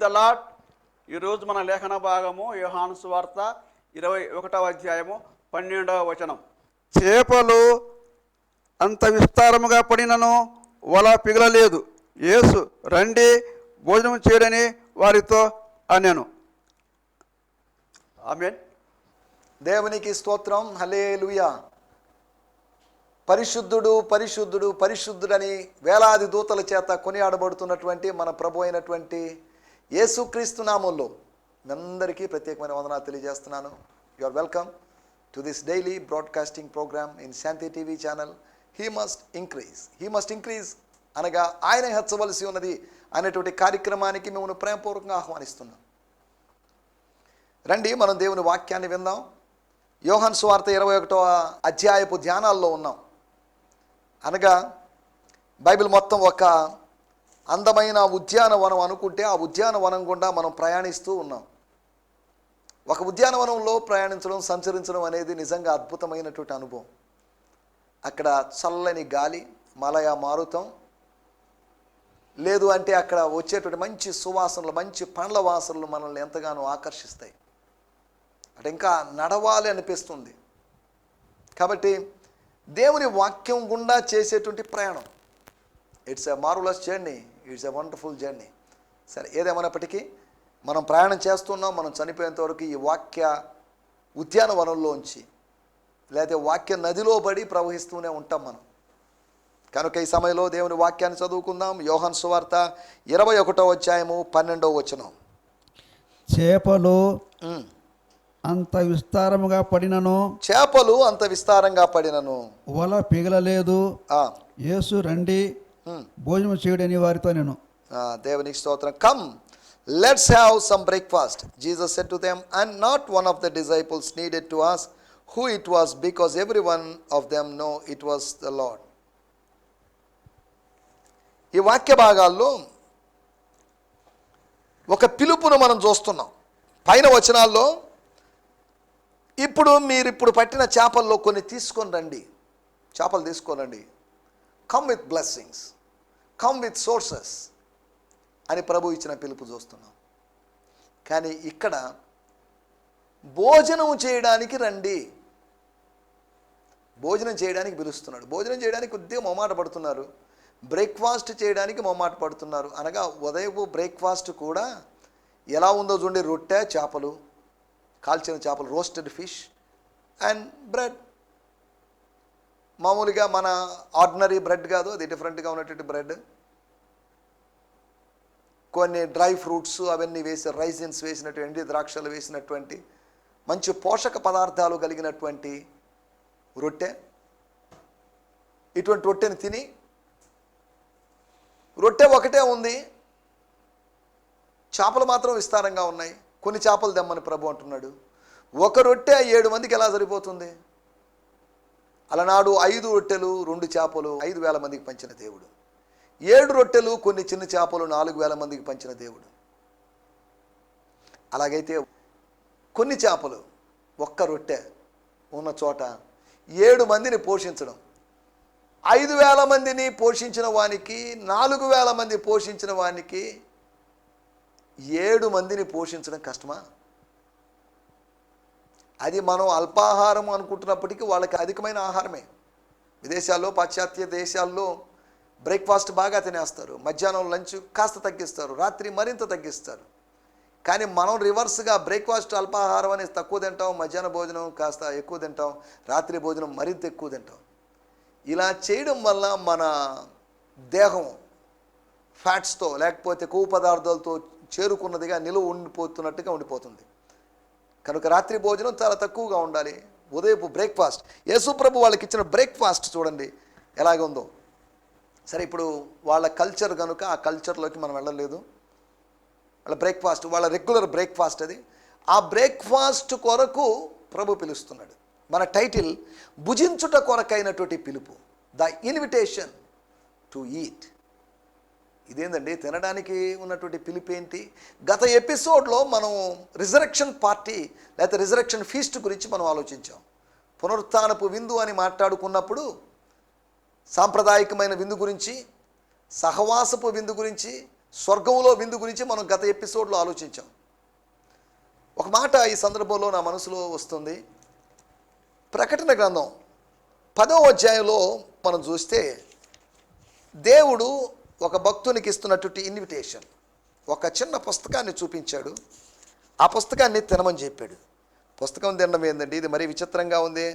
The lord. ఈరోజు మన లేఖన భాగము యోహాను సువార్త 21వ అధ్యాయము 12వ వచనం. చేపలు అంత విస్తారముగా పడినను వల పిగలలేదు. యేసు రండి భోజనం చేయడని వారితో అనెను. ఆమేన్. దేవునికి స్తోత్రం. హల్లెలూయా. పరిశుద్ధుడు పరిశుద్ధుడు పరిశుద్ధుడని వేలాది దూతల చేత కొనియాడబడుతున్నటువంటి మన ప్రభు అయినటువంటి యేసుక్రీస్తు నామంలో అందరికీ ప్రత్యేకమైన వందనాలు తెలియజేస్తున్నాను. You are welcome to this daily broadcasting program in Shanti TV channel. He must increase అనగా ఆయన హెచ్చవలసి ఉన్నది అనేటువంటి కార్యక్రమానికి మిమ్మల్ని ప్రేమపూర్వకంగా ఆహ్వానిస్తున్నాం. రండి మనం దేవుని వాక్యాన్ని విందాం. యోహాను సువార్త 21వ అధ్యాయపు ధ్యానాల్లో ఉన్నాం. అనగా బైబిల్ మొత్తం ఒక అందమైన ఉద్యానవనం అనుకుంటే ఆ ఉద్యానవనం గుండా మనం ప్రయాణిస్తూ ఉన్నాం. ఒక ఉద్యానవనంలో ప్రయాణించడం, సంచరించడం అనేది నిజంగా అద్భుతమైనటువంటి అనుభవం. అక్కడ చల్లని గాలి, మలయ మారుతం, లేదు అంటే అక్కడ వచ్చేటువంటి మంచి సువాసనలు, మంచి పండ్ల వాసనలు మనల్ని ఎంతగానో ఆకర్షిస్తాయి. అంటే ఇంకా నడవాలి అనిపిస్తుంది. కాబట్టి దేవుని వాక్యం గుండా చేసేటువంటి ప్రయాణం, it's a marvellous journey, it's a wonderful journey. సరే, ఏదేమైనప్పటికీ మనం ప్రయాణం చేస్తున్నాం. మనం చనిపోయేంత వరకు ఈ వాక్య ఉద్యానవనంలోంచి లేదా వాక్య నదిలో పడి ప్రవహిస్తూనే ఉంటాం మనం. కనుక ఈ సమయంలో దేవుని వాక్యాన్ని చదువుకుందాం. యోహాను సువార్త 21వ అధ్యాయము 12వ వచనం. చేపలు అంత విస్తారముగా పడినను వల పిగలలేదు. యేసు రండి భోజనం చేయడని వారితో నేను. దేవునికి స్తోత్రం. Come, let's have some breakfast. Jesus said to them, and not one of the disciples needed to ask who it was, because every one of them know it was the Lord. ఈ వాక్య భాగాల్లో ఒక పిలుపును మనం చూస్తున్నాం. పైన వచనాల్లో ఇప్పుడు పట్టిన చేపల్లో కొన్ని తీసుకొని రండి, చేపలు తీసుకొని రండి, come with blessings, come with sources అని ప్రభు ఇచ్చిన పిలుపు చూస్తున్నాం. కానీ ఇక్కడ భోజనం చేయడానికి రండి, భోజనం చేయడానికి పిలుస్తున్నాడు. భోజనం చేయడానికి కొద్దిగా మొమాట పడుతున్నారు, బ్రేక్ఫాస్ట్ చేయడానికి మొమాట పడుతున్నారు. అనగా ఉదయపు బ్రేక్ఫాస్ట్ కూడా ఎలా ఉందో చూడండి. రొట్టె, చేపలు, కాల్చిన చేపలు, రోస్టెడ్ ఫిష్ అండ్ బ్రెడ్. మామూలుగా మన ఆర్డినరీ బ్రెడ్ కాదు, అది డిఫరెంట్గా ఉన్నటువంటి బ్రెడ్. కొన్ని డ్రై ఫ్రూట్స్ అవన్నీ వేసి, రైజిన్స్ వేసినటువంటి, ద్రాక్షలు వేసినటువంటి మంచి పోషక పదార్థాలు కలిగినటువంటి రొట్టె. ఇటువంటి రొట్టెని తిని, రొట్టె ఒకటే ఉంది, చేపలు మాత్రం విస్తారంగా ఉన్నాయి. కొన్ని చేపలు దెమ్మని ప్రభు అంటున్నాడు. ఒక రొట్టె 7 మందికి ఎలా సరిపోతుంది? అలనాడు 5 రొట్టెలు 2 చేపలు 5,000 మందికి పంచిన దేవుడు. 7 రొట్టెలు కొన్ని చిన్న చేపలు 4,000 మందికి పంచిన దేవుడు. అలాగైతే కొన్ని చేపలు, ఒక్క రొట్టె ఉన్న చోట 7 మందిని పోషించడం, 5,000 మందిని పోషించిన వానికి, 4,000 మంది పోషించిన వానికి 7 మందిని పోషించడం కష్టమా? అది మనం అల్పాహారం అనుకుంటున్నప్పటికీ వాళ్ళకి అధికమైన ఆహారమే. విదేశాల్లో, పాశ్చాత్య దేశాల్లో బ్రేక్ఫాస్ట్ బాగా తినేస్తారు, మధ్యాహ్నం లంచ్ కాస్త తగ్గిస్తారు, రాత్రి మరింత తగ్గిస్తారు. కానీ మనం రివర్స్గా బ్రేక్ఫాస్ట్ అల్పాహారం అనేది తక్కువ తింటాం, మధ్యాహ్న భోజనం కాస్త ఎక్కువ తింటాం, రాత్రి భోజనం మరింత ఎక్కువ తింటాం. ఇలా చేయడం వల్ల మన దేహం ఫ్యాట్స్తో లేకపోతే కొవ్వు పదార్థాలతో చేరుకున్నదిగా నిలువ ఉండిపోతున్నట్టుగా ఉండిపోతుంది. కనుక రాత్రి భోజనం చాలా తక్కువగా ఉండాలి. ఉదయపు బ్రేక్ఫాస్ట్, యేసు ప్రభు వాళ్ళకి ఇచ్చిన బ్రేక్ఫాస్ట్ చూడండి ఎలాగ ఉందో. సరే, ఇప్పుడు వాళ్ళ కల్చర్ కనుక ఆ కల్చర్లోకి మనం వెళ్ళలేదు. వాళ్ళ బ్రేక్ఫాస్ట్, వాళ్ళ రెగ్యులర్ బ్రేక్ఫాస్ట్ అది. ఆ బ్రేక్ఫాస్ట్ కొరకు ప్రభు పిలుస్తున్నాడు. మన టైటిల్ భుజించుట కొరకైనటువంటి పిలుపు, ద ఇన్విటేషన్ టు ఈట్. ఇదేందండి, తినడానికి ఉన్నటువంటి పిలుపు ఏంటి? గత ఎపిసోడ్లో మనం రిజరెక్షన్ పార్టీ లేకపోతే రిజరెక్షన్ ఫీస్ట్ గురించి మనం ఆలోచించాం. పునరుత్థానపు విందు అని మాట్లాడుకున్నప్పుడు సాంప్రదాయకమైన విందు గురించి, సహవాసపు విందు గురించి, స్వర్గంలో విందు గురించి మనం గత ఎపిసోడ్లో ఆలోచించాం. ఒక మాట ఈ సందర్భంలో నా మనసులో వస్తుంది. ప్రకటన గ్రంథం 10వ అధ్యాయంలో మనం చూస్తే దేవుడు ఒక భక్తునికి ఇస్తున్నటువంటి ఇన్విటేషన్, ఒక చిన్న పుస్తకాన్ని చూపించాడు. ఆ పుస్తకాన్ని తినమని చెప్పాడు. పుస్తకం తినడం ఏందండి, ఇది మరీ విచిత్రంగా ఉంది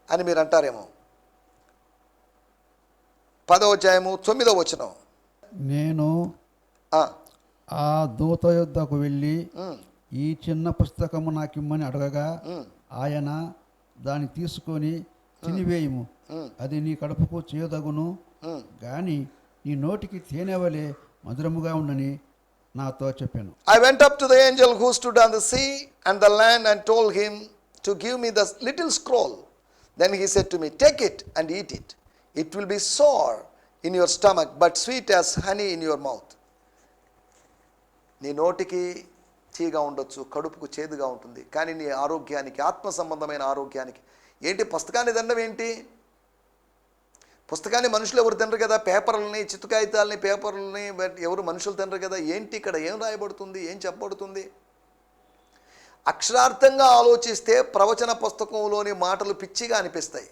అని మీరు అంటారేమో. 10వ అధ్యాయము 9వ వచనం. నేను ఆ దూత యొద్దకు వెళ్ళి ఈ చిన్న పుస్తకము నాకిమ్మని అడగగా ఆయన దాన్ని తీసుకొని తినివేయము, అది నీ కడుపుకు చేయదగును గాని నీ నోటికి తేనెవలే మధురముగా ఉండని నాతో చెప్పాను. I went up to the angel who stood on the sea and the land and told him to give me the little scroll. Then he said to me, take it and eat it. It will be sour in your stomach but sweet as honey in your mouth. నీ నోటికి తీగా ఉండొచ్చు, కడుపుకు చేదుగా ఉంటుంది, కానీ నీ ఆరోగ్యానికి, ఆత్మ సంబంధమైన ఆరోగ్యానికి ఏంటి? పుస్తకాన్ని తినడం ఏంటి? పుస్తకాన్ని మనుషులు ఎవరు తినరు కదా, పేపర్లని, చిత్తు కాగితాలని, పేపర్లని ఎవరు మనుషులు తినరు కదా. ఏంటి ఇక్కడ ఏం రాయబడుతుంది, ఏం చెప్పబడుతుంది? అక్షరార్థంగా ఆలోచిస్తే ప్రవచన పుస్తకంలోని మాటలు పిచ్చిగా అనిపిస్తాయి.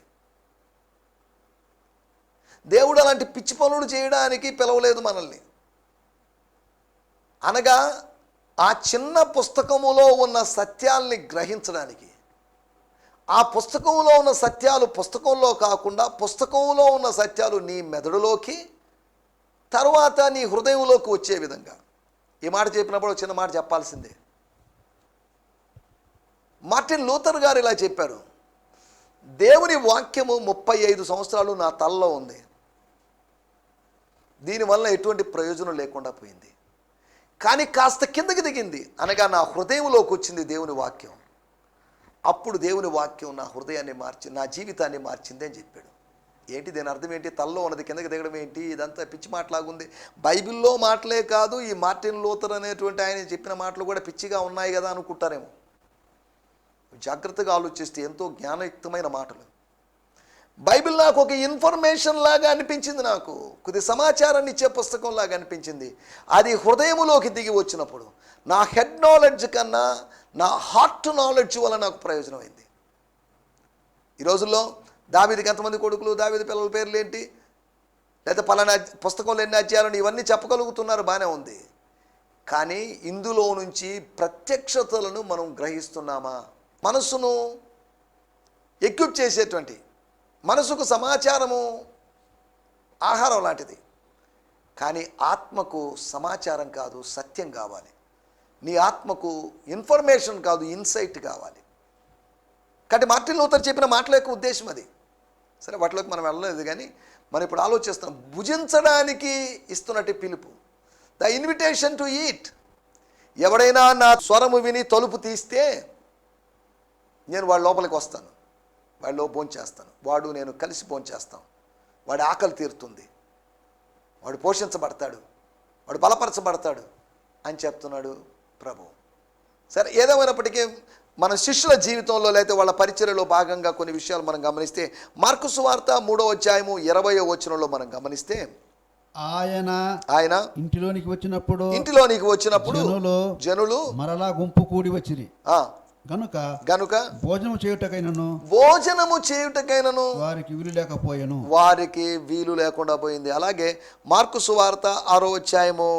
దేవుడు అలాంటి పిచ్చి పనులు చేయడానికి పిలవలేదు మనల్ని. అనగా ఆ చిన్న పుస్తకములో ఉన్న సత్యాల్ని గ్రహించడానికి, ఆ పుస్తకంలో ఉన్న సత్యాలు పుస్తకంలో కాకుండా పుస్తకంలో ఉన్న సత్యాలు నీ మెదడులోకి, తర్వాత నీ హృదయంలోకి వచ్చే విధంగా. ఈ మాట చెప్పినప్పుడు చిన్న మాట చెప్పాల్సిందే. మార్టిన్ లూథర్ గారు ఇలా చెప్పారు, దేవుని వాక్యము 35 సంవత్సరాలు నా తలలో ఉంది, దీనివల్ల ఎటువంటి ప్రయోజనం లేకుండా పోయింది, కానీ కాస్త కిందకి దిగింది, అనగా నా హృదయంలోకి వచ్చింది దేవుని వాక్యం. అప్పుడు దేవుని వాక్యం నా హృదయాన్ని మార్చి నా జీవితాన్ని మార్చింది అని చెప్పాడు. ఏంటి దీని అర్థం ఏంటి? తల్లో ఉన్నది కిందకి దిగడం ఏంటి? ఇదంతా పిచ్చి మాటలాగుంది. బైబిల్లో మాటలే కాదు, ఈ మార్టిన్ లూథర్ అనేటువంటి ఆయన చెప్పిన మాటలు కూడా పిచ్చిగా ఉన్నాయి కదా అనుకుంటారేమో. జాగ్రత్తగా ఆలోచిస్తే ఎంతో జ్ఞానయుక్తమైన మాటలు. బైబిల్ నాకు ఒక ఇన్ఫర్మేషన్ లాగా అనిపించింది, నాకు కొద్ది సమాచారాన్ని ఇచ్చే పుస్తకం లాగా అనిపించింది. అది హృదయములోకి దిగి వచ్చినప్పుడు నా హెడ్ నాలెడ్జ్ కన్నా నా హార్ట్ నాలెడ్జ్ వల్ల నాకు ప్రయోజనం అయింది. ఈ రోజుల్లో దావీదుకి ఎంతమంది కొడుకులు, దావీదు పిల్లల పేర్లు ఏంటి, లేదా పలానా పుస్తకంలో ఎన్ని అధ్యాయాలు, ఇవన్నీ చెప్పగలుగుతున్నారు, బాగానే ఉంది. కానీ ఇందులో నుంచి ప్రత్యక్షతలను మనం గ్రహిస్తున్నామా? మనసును ఎక్విప్ చేసేటువంటి, మనసుకు సమాచారము ఆహారం లాంటిది, కానీ ఆత్మకు సమాచారం కాదు, సత్యం కావాలి. నీ ఆత్మకు ఇన్ఫర్మేషన్ కాదు, ఇన్సైట్ కావాలి. కాబట్టి మార్టిన్ లూథర్ చెప్పిన మాటల యొక్క ఉద్దేశం అది. సరే, వాటిలోకి మనం వెళ్ళలేదు, కానీ మనం ఇప్పుడు ఆలోచిస్తున్నాం. భుజించడానికి ఇస్తున్నట్టు పిలుపు, ద ఇన్విటేషన్ టు ఈట్. ఎవడైనా నా స్వరము విని తలుపు తీస్తే నేను వాడి లోపలికి వస్తాను, వాడిలో భోంచేస్తాను, వాడు నేను కలిసి భోంచేస్తాం, వాడి ఆకలి తీరుతుంది, వాడు పోషించబడతాడు, వాడు బలపరచబడతాడు అని చెప్తున్నాడు ప్రభు. సరే, ఏదేమైనప్పటికీ మన శిష్యుల జీవితంలో లేకపోతే వాళ్ళ పరిచర్యలో భాగంగా కొన్ని విషయాలు మనం గమనిస్తే, మార్కు సువార్త 3వ అధ్యాయము 20వ వచనంలో మనం గమనిస్తే, ఆయన ఇంటిలోనికి వచ్చినప్పుడు జనులు మరలా గుంపు కూడి వచ్చిరి గనుక భోజనము చేయుటకైనను వారికి వీలు లేకుండా పోయింది. అలాగే మార్కు సువార్త 6వ అధ్యాయము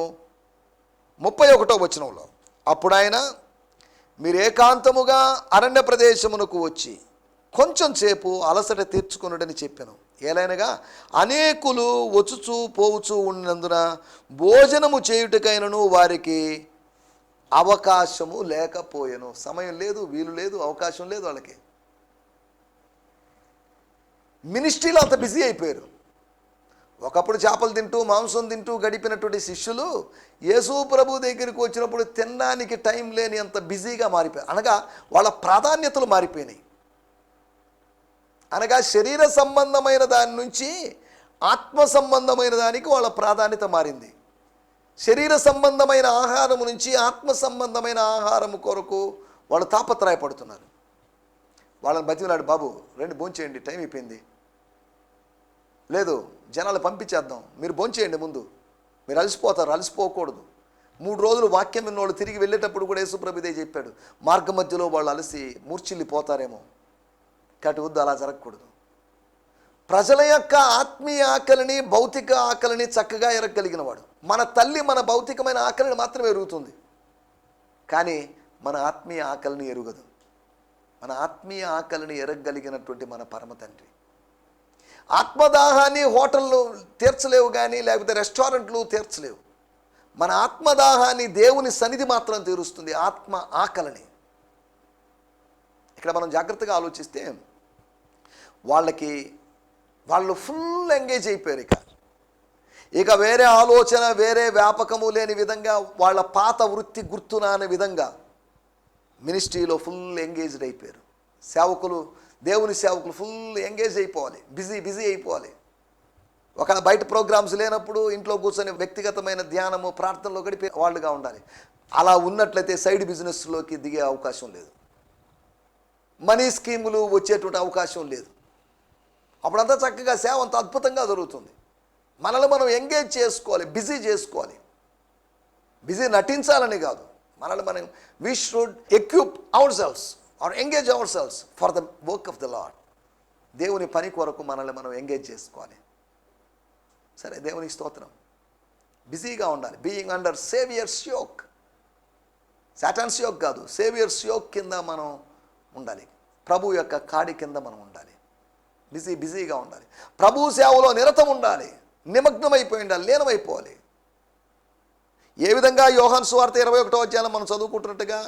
31వ వచనంలో, అప్పుడు ఆయన, మీరు ఏకాంతముగా అరణ్య ప్రదేశమునకు వచ్చి కొంచెం సేపు అలసట తీర్చుకొనుడని చెప్పాను. ఏలైనగా అనేకులు వచ్చుచూ పోవుచూ ఉన్నందున భోజనము చేయుటకైనను వారికి అవకాశము లేకపోయెను. సమయం లేదు, వీలు లేదు, అవకాశం లేదు వాళ్ళకి. మినిస్ట్రీలో అంత బిజీ అయిపోయారు. ఒకప్పుడు చేపలు తింటూ మాంసం తింటూ గడిపినటువంటి శిష్యులు యేసు ప్రభు దగ్గరికి వచ్చినప్పుడు తినడానికి టైం లేని అంత బిజీగా మారిపోయారు. అనగా వాళ్ళ ప్రాధాన్యతలు మారిపోయినాయి. అనగా శరీర సంబంధమైన దాని నుంచి ఆత్మ సంబంధమైన దానికి వాళ్ళ ప్రాధాన్యత మారింది. శరీర సంబంధమైన ఆహారం నుంచి ఆత్మ సంబంధమైన ఆహారం కొరకు వాళ్ళు తాపత్రయపడుతున్నారు. వాళ్ళని బతికినాడు, బాబు రండి భోంచేయండి, టైం అయిపోయింది. లేదు, జనాలు పంపించేద్దాం, మీరు భోంచేయండి ముందు, మీరు అలసిపోతారు, అలసిపోకూడదు. 3 రోజులు వాక్యం విన్నోళ్ళు తిరిగి వెళ్ళేటప్పుడు కూడా యేసుప్రభు ఇదే చెప్పాడు, మార్గ మధ్యలో వాళ్ళు అలసి మూర్ఛిల్లిపోతారేమో, కటి వద్దు, అలా జరగకూడదు. ప్రజల యొక్క ఆత్మీయ ఆకలిని, భౌతిక ఆకలిని చక్కగా ఎరగలిగిన వాడు. మన తల్లి మన భౌతికమైన ఆకలిని మాత్రమే ఎరుగుతుంది, కానీ మన ఆత్మీయ ఆకలిని ఎరుగదు. మన ఆత్మీయ ఆకలిని ఎరగగలిగినటువంటి మన పరమ తండ్రి. ఆత్మదాహాన్ని హోటళ్ళు తీర్చలేవు, కానీ లేకపోతే రెస్టారెంట్లు తీర్చలేవు. మన ఆత్మదాహాన్ని దేవుని సన్నిధి మాత్రం తీరుస్తుంది, ఆత్మ ఆకలిని. ఇక్కడ మనం జాగ్రత్తగా ఆలోచిస్తే వాళ్ళు ఫుల్ ఎంగేజ్ అయిపోయారు. ఇక వేరే ఆలోచన, వేరే వ్యాపకము లేని విధంగా, వాళ్ళ పాత వృత్తి గుర్తునాని విధంగా మినిస్ట్రీలో ఫుల్ ఎంగేజ్డ్ అయిపోయారు. దేవుని సేవకులు ఫుల్ ఎంగేజ్ అయిపోవాలి, బిజీ అయిపోవాలి. ఒక బయట ప్రోగ్రామ్స్ లేనప్పుడు ఇంట్లో కూర్చొని వ్యక్తిగతమైన ధ్యానము, ప్రార్థనలో గడిపే వాళ్ళుగా ఉండాలి. అలా ఉన్నట్లయితే సైడ్ బిజినెస్లోకి దిగే అవకాశం లేదు, మనీ స్కీములు వచ్చేటువంటి అవకాశం లేదు. అప్పుడంతా చక్కగా సేవ అంత అద్భుతంగా జరుగుతుంది. మనల్ని మనం ఎంగేజ్ చేసుకోవాలి, బిజీ చేసుకోవాలి. బిజీ నటించాలని కాదు, మనల్ని మనం we should equip our selves or engage our selves for the work of the Lord. దేవుని పని కొరకు మనల్ని మనం ఎంగేజ్ చేసుకోవాలి. సరే, దేవునికి స్తోత్రం. బిజీగా ఉండాలి. Being under saviour's yoke, Satan's yoke కాదు, సేవియర్స్ యోక్ కింద మనం ఉండాలి. ప్రభు యొక్క కాడి కింద మనం ఉండాలి. బిజీగా ఉండాలి. ప్రభు సేవలో నిరతం ఉండాలి, నిమగ్నమైపోయి ఉండాలి, లీనమైపోవాలి. ఏ విధంగా యోహాను సువార్త 21వ అధ్యాయం మనం చదువుకుంటున్నట్టుగా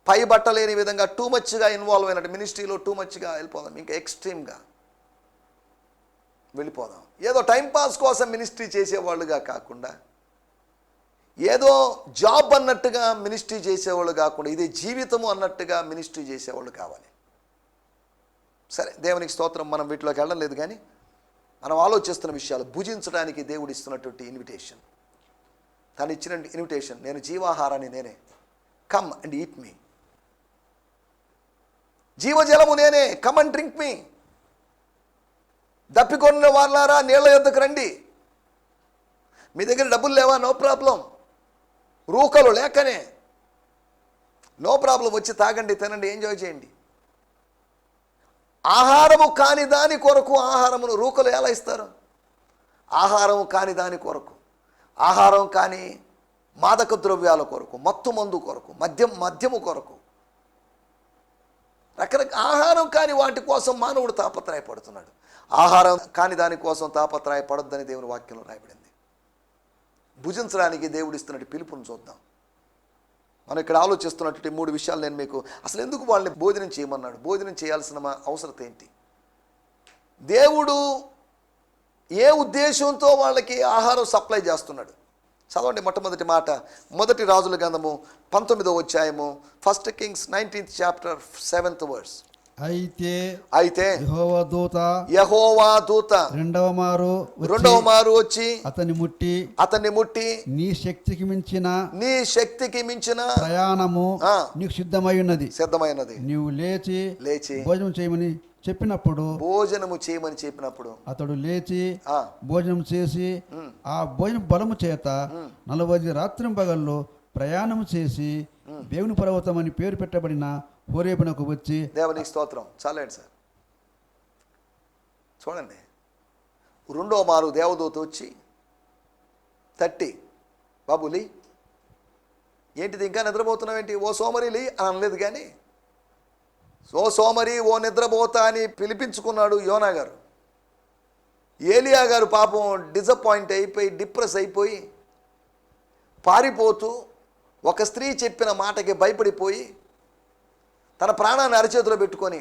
పై బట్ట లేని విధంగా టూ మచ్గా ఇన్వాల్వ్ అయినట్టు మినిస్ట్రీలో టూ మచ్గా వెళ్ళిపోదాం, ఇంకా ఎక్స్ట్రీమ్గా వెళ్ళిపోదాం. ఏదో టైంపాస్ కోసం మినిస్ట్రీ చేసేవాళ్ళుగా కాకుండా, ఏదో జాబ్ అన్నట్టుగా మినిస్ట్రీ చేసేవాళ్ళు కాకుండా, ఇది జీవితము అన్నట్టుగా మినిస్ట్రీ చేసేవాళ్ళు కావాలి. సరే, దేవునికి స్తోత్రం. మనం వీటిలోకి వెళ్ళడం లేదు, కానీ మనం ఆలోచిస్తున్న విషయాలు భుజించడానికి దేవుడు ఇస్తున్నటువంటి ఇన్విటేషన్. తను ఇచ్చిన ఇన్విటేషన్, నేను జీవాహారాన్ని నేనే, కమ్ అండ్ ఈట్ మీ. జీవజలము నేనే, కమ్ అండ్ డ్రింక్ మీ. దప్పికొన్న వాళ్ళారా, నీళ్ల యొద్దకు రండి. మీ దగ్గర డబ్బులు లేవా? No problem. రూకలు లేకనే నో ప్రాబ్లం, వచ్చి తాగండి, తినండి, ఎంజాయ్ చేయండి. ఆహారము కాని దాని కొరకు ఆహారమును రూకలు ఎలా ఇస్తారు? ఆహారము కాని దాని కొరకు, ఆహారం కాని మాదక ద్రవ్యాల కొరకు, మత్తు మందు కొరకు, మద్యము కొరకు, రకరకాల ఆహారం కాని వాటి కోసం మానవుడు తాపత్రయపడుతున్నాడు. ఆహారం కాని దానికోసం తాపత్రయపడొద్దని దేవుని వాక్యంలో రాయబడింది. భుజించడానికి దేవుడు ఇస్తున్నట్టు పిలుపుని చూద్దాం. మనం ఇక్కడ ఆలోచిస్తున్నటువంటి 3 విషయాలు నేను మీకు, అసలు ఎందుకు వాళ్ళని భోజనం చేయమన్నాడు, భోజనం చేయాల్సిన అవసరం ఏంటి, దేవుడు ఏ ఉద్దేశంతో వాళ్ళకి ఆహారం సప్లై చేస్తున్నాడు. చదవండి మొట్టమొదటి మాట, మొదటి రాజుల గ్రంథము 19వ అధ్యాయము, 1 Kings 19th chapter 7th verse. అయితే యెహోవా దూత రెండవ మారు వచ్చి అతన్ని ముట్టి నీ శక్తికి మించిన ప్రయాణము నీకు సిద్ధమై ఉన్నది, నీవు లేచి భోజనం చేయమని చెప్పినప్పుడు అతడు లేచి భోజనం చేసి ఆ భోజనం బలము చేత 40 రాత్రింపగళ్ళు ప్రయాణం చేసి దేవుని పర్వతం అని పేరు పెట్టబడిన హోరేబునకు వచ్చి. దేవునికి స్తోత్రం. చాలండి సార్, చూడండి. రెండో మారు దేవదూత వచ్చి తట్టి, బాబులి ఏంటిది ఇంకా నిద్రపోతున్నావేంటి, ఓ సోమరి లీ అని అనలేదు, కానీ ఓ సోమరి, ఓ నిద్రపోతా అని పిలిపించుకున్నాడు యోనా గారు. ఏలియా గారు పాపం డిసప్పాయింట్ అయిపోయి, డిప్రెస్ అయిపోయి, పారిపోతూ ఒక స్త్రీ చెప్పిన మాటకి భయపడిపోయి తన ప్రాణాన్ని అరచేతిలో పెట్టుకొని,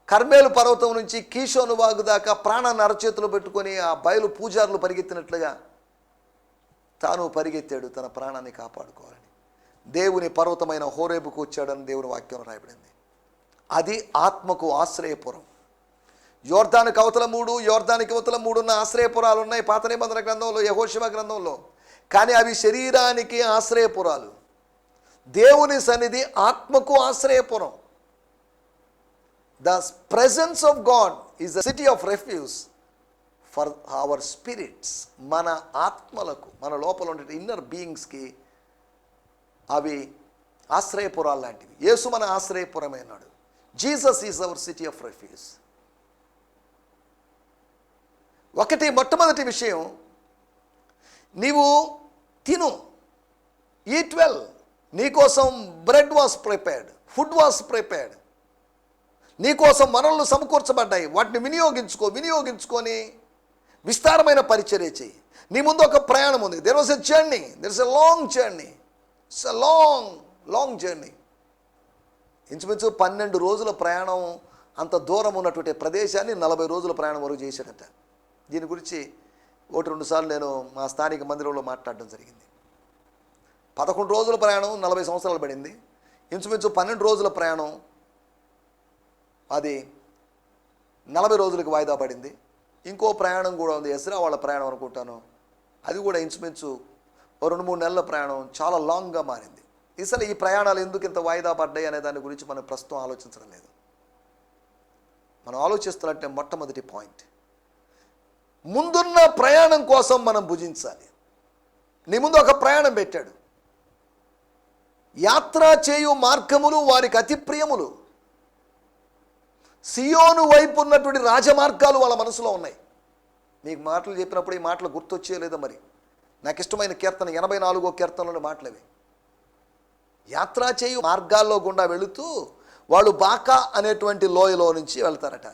కర్మేలు పర్వతం నుంచి కీషోను వాగు దాకా ప్రాణాన్ని అరచేతిలో పెట్టుకొని ఆ బయలు పూజారులు పరిగెత్తినట్లుగా తాను పరిగెత్తాడు తన ప్రాణాన్ని కాపాడుకోవాలని. దేవుని పర్వతమైన హోరేబుకు వచ్చాడని దేవుని వాక్యం రాయబడింది. అది ఆత్మకు ఆశ్రయపురం. యోర్దానికి అవతల 3, యోర్దానికి అవతల 3 ఉన్న ఆశ్రయపురాలు ఉన్నాయి పాత నిబంధన గ్రంథంలో, యెహోషువ గ్రంథంలో. కానీ అవి శరీరానికి ఆశ్రయపురాలు. దేవుని సన్నిధి ఆత్మకు ఆశ్రయపురం. The presence of God is the city of refuge for our spirits. మన ఆత్మలకు, మన లోపల ఉండే ఇన్నర్ బీయింగ్స్కి అవి ఆశ్రయపురాలు లాంటివి. యేసు మన ఆశ్రయపురమైనాడు. Jesus is our city of refuge. మొట్టమొదటి విషయం, నీవు తిను, ఈట్ వెల్. నీకోసం bread was prepared, food was prepared. నీకోసం వనరులు సమకూర్చబడ్డాయి. వాటిని వినియోగించుకొని విస్తారమైన పరిచర్య చేయి. నీ ముందు ఒక ప్రయాణం ఉంది. There was a journey, there is a long journey. It's a long journey. ఇంచుమించు 12 రోజుల ప్రయాణం, అంత దూరం ఉన్నటువంటి ప్రదేశాన్ని 40 రోజుల ప్రయాణం వరకు చేశాడట. దీని గురించి 1-2 సార్లు నేను మా స్థానిక మందిరంలో మాట్లాడడం జరిగింది. 11 రోజుల ప్రయాణం 40 సంవత్సరాలు పడింది. ఇంచుమించు 12 రోజుల ప్రయాణం అది 40 రోజులకు వాయిదా పడింది. ఇంకో ప్రయాణం కూడా ఉంది, ఎస్రా వాళ్ళ ప్రయాణం అనుకుంటాను. అది కూడా ఇంచుమించు 2-3 నెలల ప్రయాణం, చాలా లాంగ్గా మారింది. అసలు ఈ ప్రయాణాలు ఎందుకు ఇంత వాయిదా పడ్డాయి అనే దాని గురించి మనం ప్రస్తుతం ఆలోచించడం లేదు. మనం ఆలోచిస్తున్నట్టే మొట్టమొదటి పాయింట్, ముందున్న ప్రయాణం కోసం మనం భుజించాలి. నీ ముందు ఒక ప్రయాణం పెట్టాడు. యాత్ర చేయు మార్గములు వారికి అతి ప్రియములు. సియోను వైపు ఉన్నటువంటి రాజమార్గాలు వాళ్ళ మనసులో ఉన్నాయి. మీకు మాటలు చెప్పినప్పుడు ఈ మాటలు గుర్తొచ్చే లేదో మరి. నాకు ఇష్టమైన కీర్తన 84వ కీర్తనలోని మాటలవి. యాత్ర చేయు మార్గాల్లో గుండా వెళుతూ వాళ్ళు బాకా అనేటువంటి లోయలో నుంచి వెళ్తారట.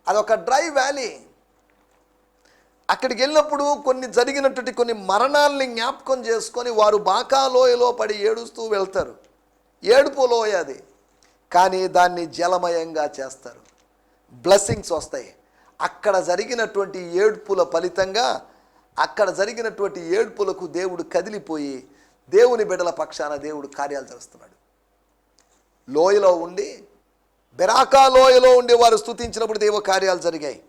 అదొక డ్రై వ్యాలీ. అక్కడికి వెళ్ళినప్పుడు కొన్ని మరణాలని జ్ఞాపకం చేసుకొని వారు బాకా లోయలో పడి ఏడుస్తూ వెళ్తారు. ఏడుపు లోయ అది, కానీ దాన్ని జలమయంగా చేస్తారు. బ్లెస్సింగ్స్ వస్తాయి. అక్కడ జరిగినటువంటి ఏడ్పుల ఫలితంగా, అక్కడ జరిగినటువంటి ఏడ్పులకు దేవుడు కదిలిపోయి దేవుని బిడ్డల పక్షాన దేవుడు కార్యాలు చేస్తున్నాడు. లోయలో ఉండి, బెరాకా లోయలో ఉండి వారు స్తుతించినప్పుడు దేవ కార్యాలు జరిగాయి.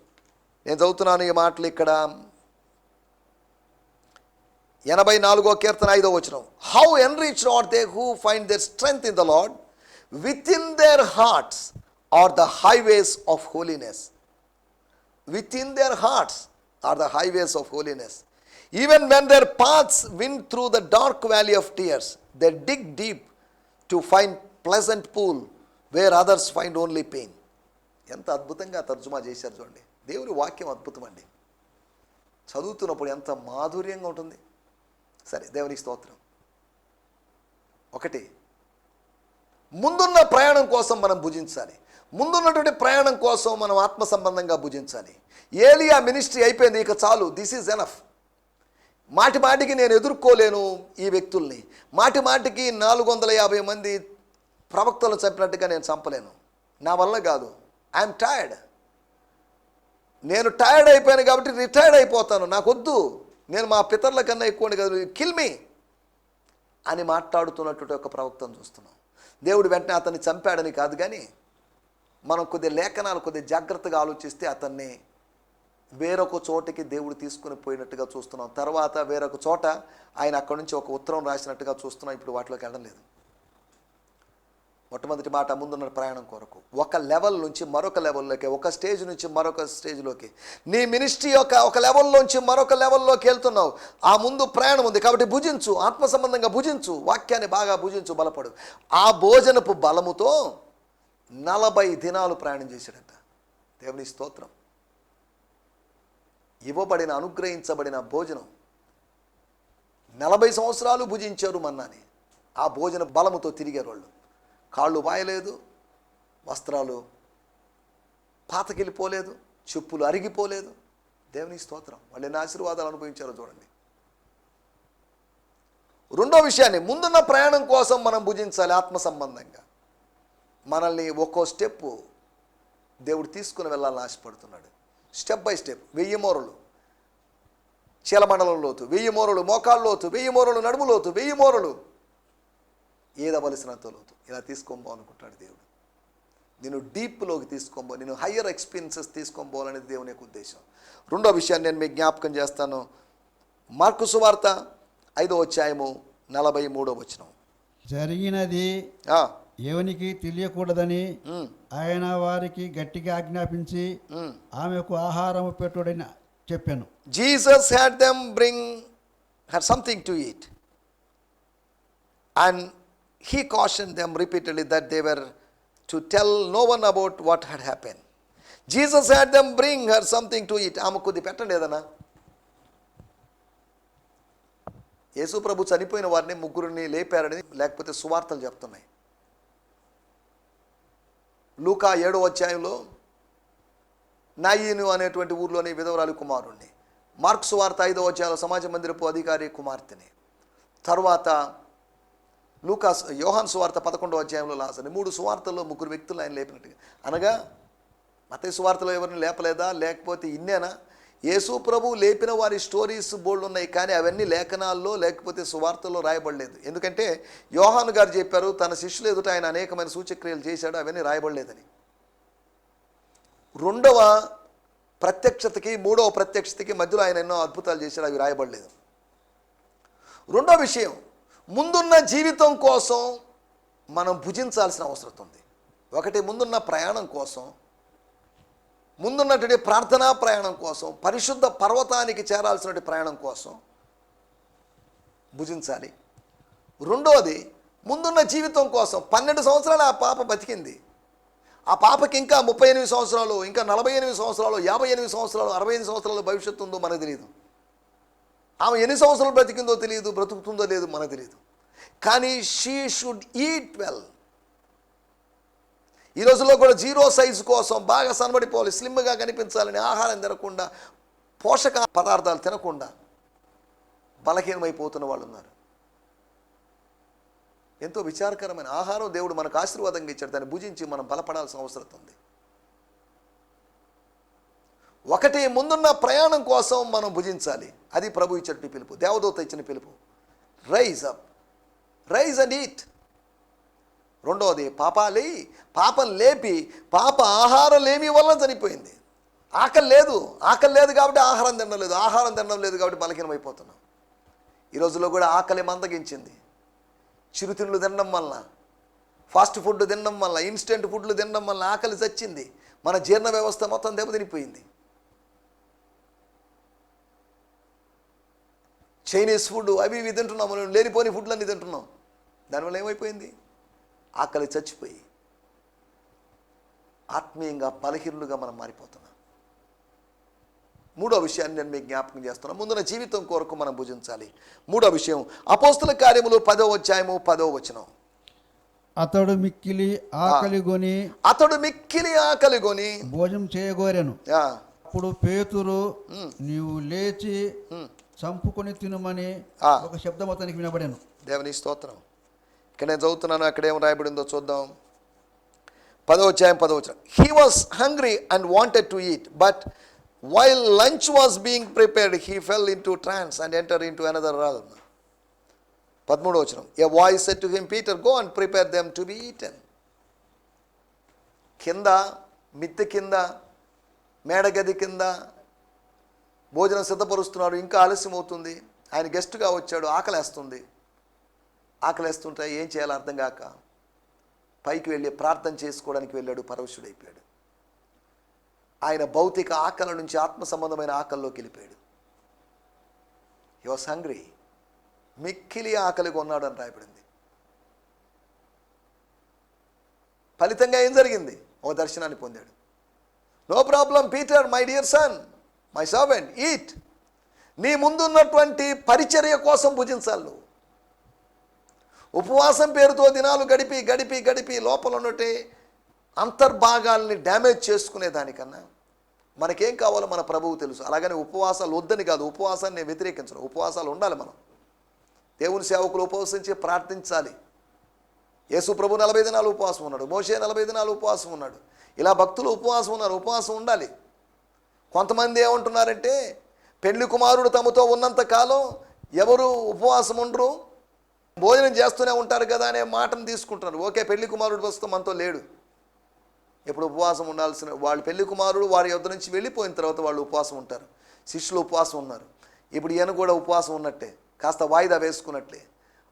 నేను చదువుతున్నాను ఈ మాటలు ఇక్కడ 84వ కీర్తన 5వ వచనం. How enriched are they who find their strength in the Lord, within their hearts are the highways of holiness. Within their hearts are the highways of holiness. Even when their paths wind through the dark valley of tears, they dig deep to find pleasant pool where others find only pain. ఎంత అద్భుతంగా తర్జుమా చేశారు చూడండి. దేవుని వాక్యం అద్భుతం అండి. చదువుతున్నప్పుడు ఎంత మాధుర్యంగా ఉంటుంది. సరే, దేవునికి స్తోత్రం. ఒకటి, ముందున్న ప్రయాణం కోసం మనం భుజించాలి. ముందున్నటువంటి ప్రయాణం కోసం మనం ఆత్మ సంబంధంగా భుజించాలి. ఏలియా మినిస్ట్రీ అయిపోయింది, ఇక చాలు, దిస్ ఈజ్ ఎనఫ్. మాటికి నేను ఎదుర్కోలేను ఈ వ్యక్తుల్ని. మాటికి 450 మంది ప్రవక్తలు చంపినట్టుగా నేను చంపలేను, నా వల్ల కాదు. I'm tired. నేను టైర్డ్ అయిపోయాను కాబట్టి రిటైర్డ్ అయిపోతాను, నాకు వద్దు, నేను మా పితరుల కన్నా ఎక్కువ కాదు, కిల్ మీ అని మాట్లాడుతున్నటువంటి ఒక ప్రవక్తను చూస్తున్నాం. దేవుడు వెంటనే అతన్ని చంపాడని కాదు, కానీ మనం కొద్ది జాగ్రత్తగా ఆలోచిస్తే అతన్ని వేరొక చోటకి దేవుడు తీసుకుని పోయినట్టుగా చూస్తున్నాం. తర్వాత వేరొక చోట ఆయన అక్కడి నుంచి ఒక ఉత్తరం రాసినట్టుగా చూస్తున్నాం. ఇప్పుడు వాటిలోకి వెళ్ళడం లేదు. మొట్టమొదటి మాట, ముందున్న ప్రయాణం కొరకు ఒక లెవెల్ నుంచి మరొక లెవెల్లోకి, ఒక స్టేజ్ నుంచి మరొక స్టేజ్లోకి, నీ మినిస్ట్రీ ఒక లెవెల్లోంచి మరొక లెవెల్లోకి వెళ్తున్నావు. ఆ ముందు ప్రయాణం ఉంది కాబట్టి భుజించు, ఆత్మ సంబంధంగా భుజించు, వాక్యాన్ని బాగా భుజించు, బలపడు. ఆ భోజనపు బలముతో 40 దినాలు ప్రయాణం చేశాడంట. దేవుని స్తోత్రం. ఇవ్వబడిన, అనుగ్రహించబడిన భోజనం 40 సంవత్సరాలు భుజించారు మన్నాని. ఆ భోజన బలముతో తిరిగారు వాళ్ళు. కాళ్ళు వాయలేదు, వస్త్రాలు పాతకెళ్ళిపోలేదు, చెప్పులు అరిగిపోలేదు. దేవుని స్తోత్రం. వాళ్ళు ఎన్ని ఆశీర్వాదాలు అనుభవించారో చూడండి. రెండో విషయాన్ని, ముందున్న ప్రయాణం కోసం మనం భుజించాలి ఆత్మ సంబంధంగా. మనల్ని ఒక్కో స్టెప్పు దేవుడు తీసుకుని వెళ్ళాలని ఆశపడుతున్నాడు. Step by step. 1000 మూరలు చీలమండలం లోతు, 1000 మూరలు మోకాళ్ళ లోతు, 1000 మూరలు నడుము లోతు, 1000 మూరలు ఏదవలసినంత లోతు. ఇలా తీసుకోబో అనుకుంటాడు దేవుడు. నేను డీప్లోకి తీసుకోబో, నేను హయ్యర్ ఎక్స్పీరియన్సెస్ తీసుకోబోవాలనేది దేవుని యొక్క ఉద్దేశం. రెండో విషయాన్ని నేను మీకు జ్ఞాపకం చేస్తాను. మార్కు సువార్త 5వ అధ్యాయము 43వ వచనం. జరిగినది ఎవనికి తెలియకూడదని ఆయన వారికి గట్టిగా ఆజ్ఞాపించి ఆమెకు ఆహారము పెట్టుడని చెప్పాను. Jesus had them bring her something to eat. And he cautioned them repeatedly that they were to tell no one about what had happened. Jesus had them bring her something to eat. ఆమె కొద్ది పెట్టండి ఏదన్నా. యేసు ప్రభు చనిపోయిన వారిని ముగ్గురిని లేపారని లేకపోతే సువార్తలు చెప్తున్నాయి. లూకా 7వ అధ్యాయంలో నాయీను అనేటువంటి ఊర్లోని విధవరాలి కుమారుణ్ణి, మార్కు సువార్త 5వ అధ్యాయంలో సమాజ మందిరపు అధికారి కుమార్తెని, తర్వాత యోహాను సువార్త 11వ అధ్యాయంలో లాజరుని, 3 సువార్తల్లో ముగ్గురు వ్యక్తులు ఆయన లేపినట్టుగా. అనగా మత్తయి సువార్తలో ఎవరిని లేపలేదా, లేకపోతే ఇన్నేనా? యేసు ప్రభు లేపిన వారి స్టోరీస్ బోల్డ్ ఉన్నాయి, కానీ అవన్నీ లేఖనాల్లో లేకపోతే సువార్తల్లో రాయబడలేదు. ఎందుకంటే యోహాను గారు చెప్పారు తన శిష్యులు ఎదుట ఆయన అనేకమైన సూచక్రియలు చేశాడు, అవన్నీ రాయబడలేదని. రెండవ ప్రత్యక్షతకి మూడవ ప్రత్యక్షతకి మధ్యలో ఆయన ఎన్నో అద్భుతాలు చేశాడు, అవి రాయబడలేదు. రెండో విషయం, ముందున్న జీవితం కోసం మనం భుజించాల్సిన అవసరం ఉంది. ఒకటి ముందున్న ప్రయాణం కోసం, ముందున్నటువంటి ప్రార్థనా ప్రయాణం కోసం, పరిశుద్ధ పర్వతానికి చేరాల్సిన ప్రయాణం కోసం భుజించాలి. రెండోది ముందున్న జీవితం కోసం. 12 సంవత్సరాలు ఆ పాప బతికింది. ఆ పాపకి ఇంకా 38 సంవత్సరాలు, ఇంకా 48 సంవత్సరాలు, 58 సంవత్సరాలు, 65 సంవత్సరాలు భవిష్యత్తు ఉందో మనకు తెలియదు. ఆమె ఎన్ని సంవత్సరాలు బ్రతికిందో తెలియదు, బ్రతుకుతుందో లేదు మనకు తెలియదు. కానీ షీ షుడ్ ఈట్ వెల్. ఈ రోజుల్లో కూడా 0 సైజు కోసం బాగా సన్నబడిపోవాలి, స్లిమ్గా కనిపించాలని ఆహారం తినకుండా, పోషక పదార్థాలు తినకుండా బలహీనమైపోతున్న వాళ్ళు ఉన్నారు. ఎంతో విచారకరమైన ఆహారం దేవుడు మనకు ఆశీర్వాదంగా ఇచ్చాడు, దాన్ని భుజించి మనం బలపడాల్సిన అవసరం ఉంది. ఒకటి ముందున్న ప్రయాణం కోసం మనం భుజించాలి, అది ప్రభు ఇచ్చిన పిలుపు, దేవదూత ఇచ్చిన పిలుపు. Rise up, rise and eat. రెండవది పాపం లేపి, పాప ఆహారం లేమి వల్ల చనిపోయింది. ఆకలి లేదు కాబట్టి ఆహారం తినడం లేదు కాబట్టి బలహీనమైపోతున్నాం. ఈ రోజుల్లో కూడా ఆకలి మందగించింది. చిరుతిళ్ళు తినడం వల్ల, ఫాస్ట్ ఫుడ్ తినడం వల్ల, ఇన్స్టెంట్ ఫుడ్లు తినడం వల్ల ఆకలి చచ్చింది. మన జీర్ణ వ్యవస్థ మొత్తం దెబ్బతినిపోయింది. చైనీస్ ఫుడ్ అవి ఇవి తింటున్నాం, మనం లేనిపోని ఫుడ్లన్నీ తింటున్నాం. దానివల్ల ఏమైపోయింది? ఆకలి చచ్చిపోయి ఆత్మీయంగా బలహీనులుగా మనం మారిపోతున్నాం. మూడో విషయాన్ని నేను మీకు జ్ఞాపకం చేస్తున్నాను, ముందున జీవితం కొరకు మనం భుజించాలి. మూడో విషయం, అపోస్తుల కార్యములు 10వ అధ్యాయము 10వ వచనం. అతడు మిక్కిలి ఆకలి కొని భోజనం చేయగోరెను. అప్పుడు పేతురు, నీవు లేచి చంపుకొని తినమని ఒక శబ్దం అతనికి వినబడాను. దేవుని స్తోత్రం. ఇక్కడ నేను చదువుతున్నాను, అక్కడ ఏం రాయబడిందో చూద్దాం. 10వ అధ్యాయం 10వ వచనం. He was hungry and wanted to eat, but while lunch was being prepared, he fell into trance and entered into another realm. 13వ వచనం. A voice said to him, Peter, go and prepare them to be eaten. కింద, మిద్దె కింద, మేడగది కింద భోజనం సిద్ధపరుస్తున్నాడు. ఇంకా ఆలస్యం అవుతుంది. ఆయన గెస్ట్గా వచ్చాడు, ఆకలేస్తుంటే ఏం చేయాలో అర్థం కాక పైకి వెళ్ళి ప్రార్థన చేసుకోవడానికి వెళ్ళాడు, పరవశుడైపోయాడు. ఆయన భౌతిక ఆకలి నుంచి ఆత్మ సంబంధమైన ఆకలిలోకి వెళ్ళిపోయాడు. హి వాస్ హంగ్రీ, మిక్కిలి ఆకలిగా ఉన్నాడు అని రాయబడింది. ఫలితంగా ఏం జరిగింది? ఓ దర్శనాన్ని పొందాడు. No problem Peter, my dear son, my servant, eat. నీ ముందున్నటువంటి పరిచర్య కోసం భుజించాలి. నువ్వు ఉపవాసం పేరుతో దినాలు గడిపి గడిపి గడిపి లోపల ఉన్నట్టే అంతర్భాగాల్ని డ్యామేజ్ చేసుకునే దానికన్నా మనకేం కావాలో మన ప్రభువు తెలుసు. అలాగని ఉపవాసాలు వద్దని కాదు, ఉపవాసాన్ని నేను వ్యతిరేకించను. ఉపవాసాలు ఉండాలి. మనం దేవుని సేవకులు ఉపవసించి ప్రార్థించాలి. యేసు ప్రభు 40 దినాలు ఉపవాసం ఉన్నాడు, మోషే 40 దినాలు ఉపవాసం ఉన్నాడు. ఇలా భక్తులు ఉపవాసం ఉన్నారు, ఉపవాసం ఉండాలి. కొంతమంది ఏమంటున్నారంటే పెళ్లి కుమారుడు తమతో ఉన్నంత కాలం ఎవరు ఉపవాసం ఉండరు, భోజనం చేస్తూనే ఉంటారు కదా అనే మాటను తీసుకుంటున్నారు. ఓకే, పెళ్లి కుమారుడు ప్రస్తుతం మనతో లేడు, ఎప్పుడు ఉపవాసం ఉండాల్సిన వాళ్ళు పెళ్లి కుమారుడు వారి యొద్ద నుంచి వెళ్ళిపోయిన తర్వాత వాళ్ళు ఉపవాసం ఉంటారు. శిష్యులు ఉపవాసం ఉన్నారు. ఇప్పుడు ఈయన కూడా ఉపవాసం ఉన్నట్టే, కాస్త వాయిదా వేసుకున్నట్లే.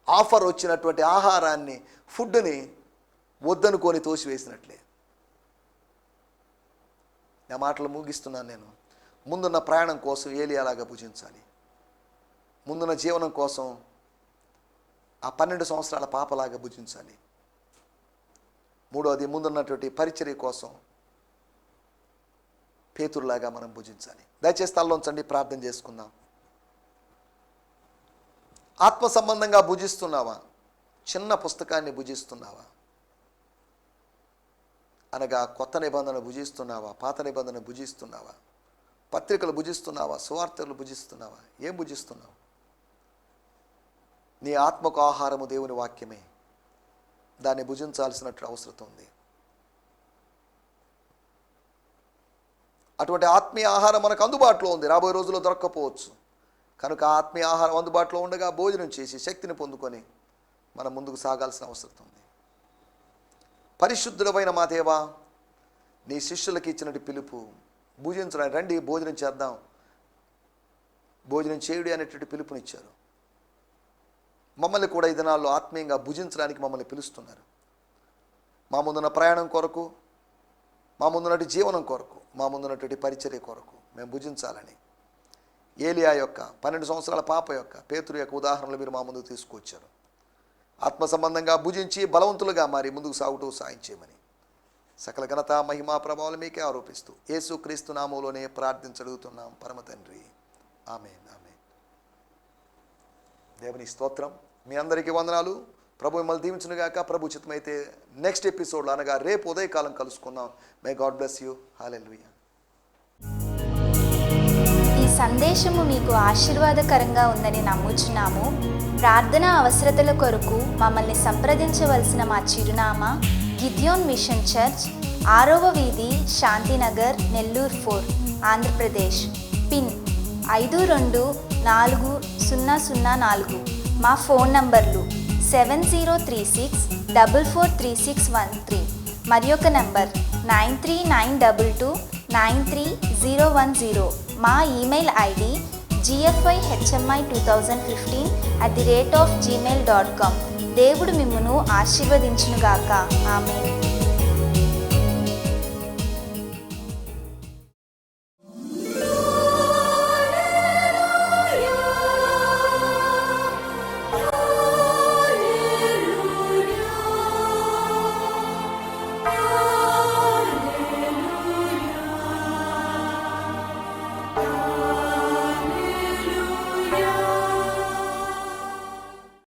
ఆఫర్ వచ్చినటువంటి ఆహారాన్ని, ఫుడ్ని వద్దనుకొని తోసివేసినట్లే. నా మాటలు ముగిస్తున్నాను నేను. ముందున్న ప్రయాణం కోసం ఏలియాలాగా భుజించాలి. ముందున్న జీవనం కోసం ఆ 12 సంవత్సరాల పాపలాగా భుజించాలి. మూడోది, ముందున్నటువంటి పరిచర్య కోసం పేతురులాగా మనం భుజించాలి. దయచేసి తలలోంచండి, ప్రార్థన చేసుకుందాం. ఆత్మ సంబంధంగా భుజిస్తున్నావా? చిన్న పుస్తకాన్ని భుజిస్తున్నావా? అనగా కొత్త నిబంధన భుజిస్తున్నావా? పాత నిబంధన భుజిస్తున్నావా? పత్రికలు భుజిస్తున్నావా? సువార్తలు భుజిస్తున్నావా? ఏం భుజిస్తున్నావు? నీ ఆత్మకు ఆహారము దేవుని వాక్యమే. దాన్ని భుజించాల్సినట్టు అవసరం ఉంది. అటువంటి ఆత్మీయ ఆహారం మనకు అందుబాటులో ఉంది. రాబోయే రోజుల్లో దొరక్కపోవచ్చు. కనుక ఆత్మీయ ఆహారం అందుబాటులో ఉండగా భోజనం చేసి శక్తిని పొందుకొని మనం ముందుకు సాగాల్సిన అవసరం ఉంది. పరిశుద్ధుడమైన మా దేవా, నీ శిష్యులకి ఇచ్చినట్టు పిలుపు భుజించడానికి రండి, భోజనం చేద్దాం, భోజనం చేయుడి అనేటువంటి పిలుపునిచ్చారు. మమ్మల్ని కూడా ఈ దినాల్లో ఆత్మీయంగా భుజించడానికి మమ్మల్ని పిలుస్తున్నారు. మా ముందున్న ప్రయాణం కొరకు, మా ముందున్నటి జీవనం కొరకు, మా ముందున్నటువంటి పరిచర్య కొరకు మేము భుజించాలని ఏలియా యొక్క 12 సంవత్సరాల పాప యొక్క పేతురు యొక్క ఉదాహరణలు మీరు మా ముందుకు తీసుకొచ్చారు. ఆత్మ సంబంధంగా భుజించి బలవంతులుగా మారి ముందుకు సాగుతూ సాయం చేయమని సకల ఘనత మహిమా ప్రభావాలు మీకే ఆరోపిస్తూ యేసుక్రీస్తు నామములోనే ప్రార్థించడుగుతున్నాం పరమ తండ్రి. ఆమేన్. ఆమేన్. దేవుని స్తోత్రం. మీ అందరికీ వందనాలు. ప్రభు మిమ్మల్ని దీవించునుగాక. ప్రభు చిత్తమైతే నెక్స్ట్ ఎపిసోడ్లో అనగా రేపు ఉదయకాలం కలుసుకుందాం. May God bless you. Hallelujah. ఈ సందేశము మీకు ఆశీర్వాదకరంగా ఉందని నమ్ముచున్నాము. ప్రార్థనా అవసరతల కొరకు మమ్మల్ని సంప్రదించవలసిన మా చిరునామా గిద్యోన్ మిషన్ చర్చ్, 6వ వీధి, శాంతినగర్, నెల్లూరు 4, ఆంధ్రప్రదేశ్. పిన్ 524004. మా ఫోన్ నంబర్లు 7036443613 మరి ఒక నంబర్ 9392293010. మా ఈమెయిల్ ఐడి gfihmi2015@gmail.com. దేవుడు మిమ్మును ఆశీర్వదించునుగాక. ఆమేన్.